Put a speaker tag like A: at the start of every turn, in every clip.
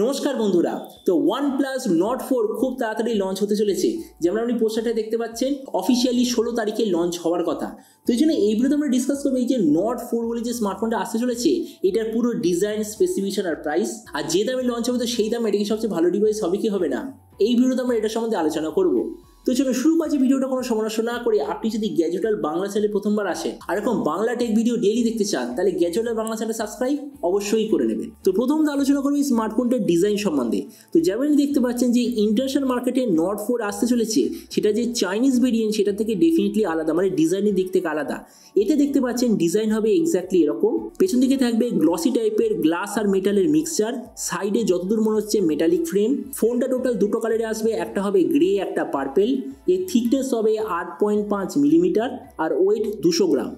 A: নমস্কার বন্ধুরা। তো OnePlus Nord 4 খুব তাড়াতাড়ি লঞ্চ হতে চলেছে। যেমন আপনি পোস্টারটা দেখতে পাচ্ছেন, অফিসিয়ালি 16 তারিখে লঞ্চ হওয়ার কথা। তো এই জন্য এই ভিডিওতে আমরা ডিসকাস করবো এই যে Nord 4 বলে যে স্মার্টফোনটা আসতে চলেছে, এটার পুরো ডিজাইন, স্পেসিফিকেশন আর প্রাইস, আর যে দামে লঞ্চ হবে তো সেই দামে এটা কি সবচেয়ে ভালো ডিভাইস হবে কি হবে না, এই ভিডিওতে আমরা এটার সম্বন্ধে আলোচনা করবো। তো চলো শুরু করছি ভিডিওটা কোনো সমস্যা না করে। আপনি যদি গ্যাজেটাল বাংলা চ্যানেলে প্রথমবার আসেন আর এরকম বাংলা টেক ভিডিও ডেইলি দেখতে চান, তাহলে গ্যাজেটাল বাংলা চ্যানেল সাবস্ক্রাইব অবশ্যই করে নেবেন। তো প্রথমত আলোচনা করবো এই স্মার্টফোনটার ডিজাইন সম্বন্ধে। তো যেমন দেখতে পাচ্ছেন যে ইন্টারন্যাশনাল মার্কেটে Nord 4 আসতে চলেছে, সেটা যে চাইনিজ ভেরিয়েন্ট সেটা থেকে ডেফিনেটলি আলাদা, মানে ডিজাইনের দিক থেকে আলাদা। এতে দেখতে পাচ্ছেন ডিজাইন হবে এক্স্যাক্টলি এরকম। পেছন দিকে থাকবে গ্লসি টাইপের গ্লাস আর মেটালের মিক্সচার, সাইডে যতদূর মনে হচ্ছে মেটালিক ফ্রেম। ফোনটা টোটাল দুটো কালারে আসবে, একটা হবে গ্রে, একটা পার্পেল। এর থিকনেস হবে 8.5 মিলিমিটার আর ওয়েট 200 গ্রাম।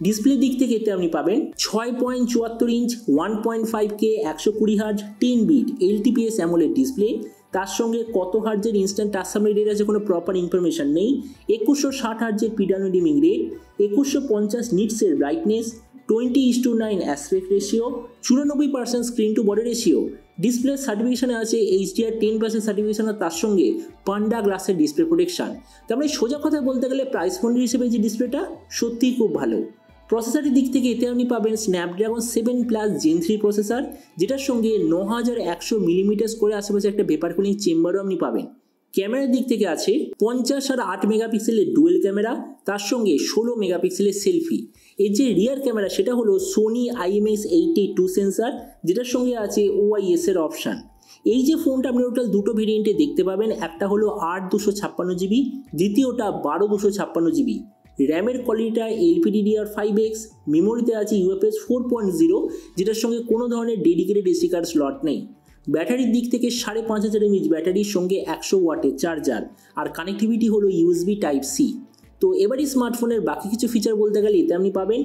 A: ডিসপ্লে দিক থেকে এতে আপনি পাবেন 6.74 inch 1.5K 120 hertz 10 bit LTPS AMOLED display. তার সঙ্গে কত হার্জের ইনস্ট্যান্ট টাচ সামনে রেট আছে কোনো প্রপার ইনফরমেশন নেই। 2160 হার্জের PWM ডিমিং রেট, 2150 নিটসের brightness, 20:9 aspect ratio, 94% screen to body ratio. Display সার্টিফিকেশনে আছে HDR 10% সার্টিফিকেশন, আর তার সঙ্গে পান্ডা গ্লাসের ডিসপ্লে প্রোটেকশন। তার মানে সোজা কথা বলতে গেলে প্রাইস পয়েন্ট হিসেবে যে ডিসপ্লেটা সত্যিই খুব ভালো। প্রসেসরের দিক থেকে এতে আপনি পাবেন স্ন্যাপড্রাগন 7+ Gen 3 প্রসেসর, যেটার সঙ্গে 9100 মিলিমিটার করে আশেপাশে একটা ভেপার কুলিং চেম্বারও আপনি পাবেন। ক্যামেরার দিক থেকে আছে 50 আর 8 মেগাপিক্সেলের ডুয়েল ক্যামেরা, তার সঙ্গে 16 মেগাপিক্সেলের সেলফি। এর যে রিয়ার ক্যামেরা সেটা হলো সোনি IMX82 সেন্সার, যেটার সঙ্গে আছে OIS এর অপশান। এই যে ফোনটা আপনি টোটাল দুটো ভেরিয়েন্টে দেখতে পাবেন, একটা হলো 8/256GB, দ্বিতীয়টা 12/256GB। র্যামের কোয়ালিটিটা LPDDR5X, মেমোরিতে আছে UFS 4.0, যেটার সঙ্গে কোনো ধরনের ডেডিকেটেড SD কার্ড স্লট নেই। ব্যাটারির দিক থেকে 5500 mAh ব্যাটারির সঙ্গে 100 ওয়াটের চার্জার, আর কানেক্টিভিটি হলো USB Type-C। তো এবারই স্মার্টফোনের বাকি কিছু ফিচার বলতে গেলে এতে আপনি পাবেন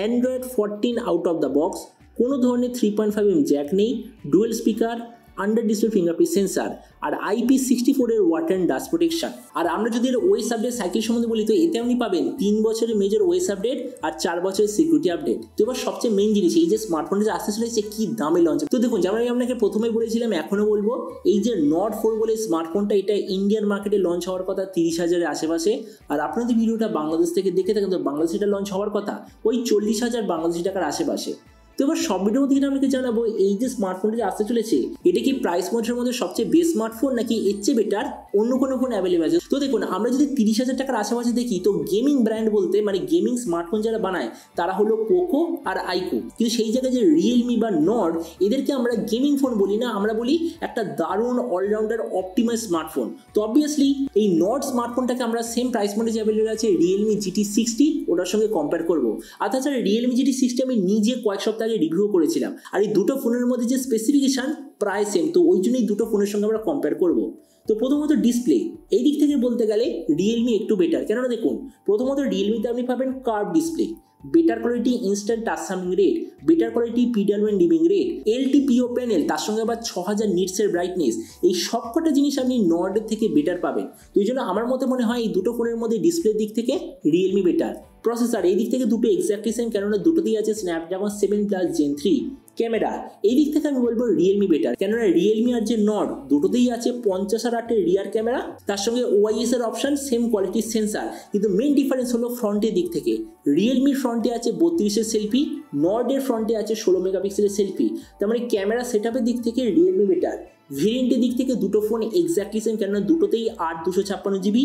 A: Android 14 out of the box, কোনো ধরনের 3.5mm জ্যাক নেই, dual speaker, under display fingerprint sensor, আর IP64 এর ওয়াটার অ্যান্ড ডাস্ট প্রোটেকশন। আর আমরা যদি এর ওএস আপডেট সাইকেল সম্বন্ধে বলি, তো এতে আপনি পাবেন 3 বছরের মেজর ওএস আপডেট আর 4 বছরের সিকিউরিটি আপডেট। তো এবার সবচেয়ে মেইন জিনিস, এই যে স্মার্টফোনটা যে আসতে চলেছে কি দামে লঞ্চ। তো দেখুন, যেমন আমি আপনাকে প্রথমেই বলেছিলাম, এখনো বলবো, এই যে Nord 4 বলে স্মার্টফোনটা, এটা ইন্ডিয়ান মার্কেটে লঞ্চ হওয়ার কথা 30,000-এর আশেপাশে। আর আপনাদের ভিডিওটা বাংলাদেশ থেকে দেখে থাকেন, তো বাংলাদেশে এটা লঞ্চ হওয়ার কথা ওই 40,000 বাংলাদেশি টাকার আশেপাশে। তো এবার সব ভিডিওর মধ্যে আপনাকে জানাবো, এই যে স্মার্টফোনটা যে আসতে চলেছে, এটা কি প্রাইস পয়েন্টের মধ্যে সবচেয়ে বেস্ট স্মার্টফোন, নাকি এর চেয়ে বেটার অন্য কোনো ফোন অ্যাভেলেবল আছে। তো দেখুন, আমরা যদি 30,000 টাকার আশেপাশে দেখি, তো গেমিং ব্র্যান্ড বলতে মানে গেমিং স্মার্টফোন যারা বানায় তারা হলো পোকো আর আইকো। কিন্তু সেই জায়গায় যে রিয়েলমি বা নর্ড, এদেরকে আমরা গেমিং ফোন বলি না, আমরা বলি একটা দারুণ অলরাউন্ডার অপটিমাইজ স্মার্টফোন। তো অবভিয়াসলি এই নর্ড স্মার্টফোনটাকে আমরা সেম প্রাইস পয়েন্টে যে অ্যাভেলেবল আছে রিয়েলমি GT60, ওটার সঙ্গে কম্পেয়ার করবো। আর তাছাড়া রিয়েলমি GT60 আমি নিজে কয়েক সপ্তাহ আগে রিভিউ করেছিলাম, আর এই দুটো ফোনের মধ্যে যে স্পেসিফিকেশন প্রায় সেম, তো ওই জন্যই দুটো ফোনের সঙ্গে আমরা কম্পেয়ার করবো। তো প্রথমত ডিসপ্লে, এই দিক থেকে বলতে গেলে রিয়েলমি একটু বেটার। কেননা দেখুন, প্রথমত রিয়েলমিতে আপনি পাবেন curve display, better quality instant touch summing rate, better quality PWM dimming rate, LTPO panel, তার সঙ্গে আবার 6000 নিটসের ব্রাইটনেস। এই সবকটা জিনিস আপনি নর্ডের থেকে বেটার পাবেন। তো এই জন্য আমার মতে মনে হয় এই দুটো ফোনের মধ্যে ডিসপ্লের দিক থেকে রিয়েলমি বেটার। প্রসেসর, এই দিক থেকে দুটো এক্স্যাক্টলি সেম, কেননা দুটোতেই আছে স্ন্যাপড্রাগন 7+ Gen 3। ক্যামেরা, এই দিক থেকে আমি বলবো রিয়েলমি বেটার, কেননা রিয়েলমি আর যে নর্ড দুটোতেই আছে 50 আর 8 রিয়ার ক্যামেরা, তার সঙ্গে OIS এর অপশন, সেম কোয়ালিটির সেন্সার। কিন্তু মেইন ডিফারেন্স হলো ফ্রন্টের দিক থেকে। রিয়েলমির ফ্রন্টে আছে 32-এর সেলফি, নর্ডের ফ্রন্টে আছে 16 মেগাপিক্সেলের সেলফি। তার মানে ক্যামেরা সেটআপের দিক থেকে রিয়েলমি বেটার। ভেরিয়েন্টের দিক থেকে দুটো ফোন এক্স্যাক্টলি সেম, কেননা দুটোতেই 8/256GB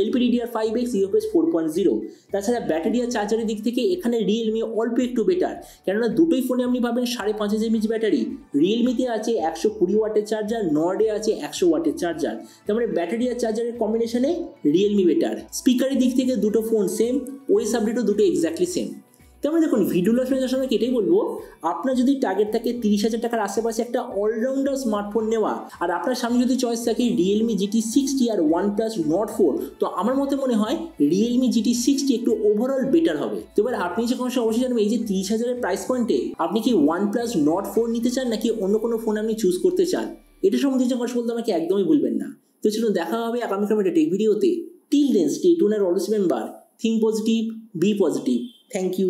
A: LPDDR5X UFS 4.0। তাছাড়া ব্যাটারি আর চার্জারের দিক থেকে এখানে রিয়েলমি অল্প একটু বেটার, কেননা দুটোই ফোনে আপনি পাবেন 5.5 mAh ব্যাটারি। রিয়েলমিতে আছে 120 ওয়াটের চার্জার, নর্ডে আছে 100 ওয়াটের চার্জার। তার মানে ব্যাটারি আর চার্জারের কম্বিনেশনে রিয়েলমি বেটার। স্পিকারের দিক থেকে দুটো ফোন সেম, ওএস আপডেটও দুটো এক্স্যাক্টলি সেম। তেমন দেখুন, ভিডিও লাস্টের সময় এটাই বলবো, আপনার যদি টার্গেট থাকে 30,000 টাকার আশেপাশে একটা অলরাউন্ডার স্মার্টফোন নেওয়া, আর আপনার সামনে যদি চয়েস থাকে রিয়েলমি GT60 আর OnePlus Nord 4, তো আমার মতে মনে হয় রিয়েলমি GT60 একটু ওভারঅল বেটার হবে। তো এবার আপনি যে কোনো অবশ্যই জানবেন, এই যে 30,000-এর প্রাইস পয়েন্টে আপনি কি OnePlus Nord 4 নিতে চান, নাকি অন্য কোনো ফোন আপনি চুজ করতে চান, এটা সম্বন্ধে যে কথা বলতে আমাকে একদমই ভুলবেন না। তো চলুন দেখা হবে আগামীকাল একটা টেক ভিডিওতে। টিল দেন স্টে টিউনড আর always remember, think positive, be positive. Thank you.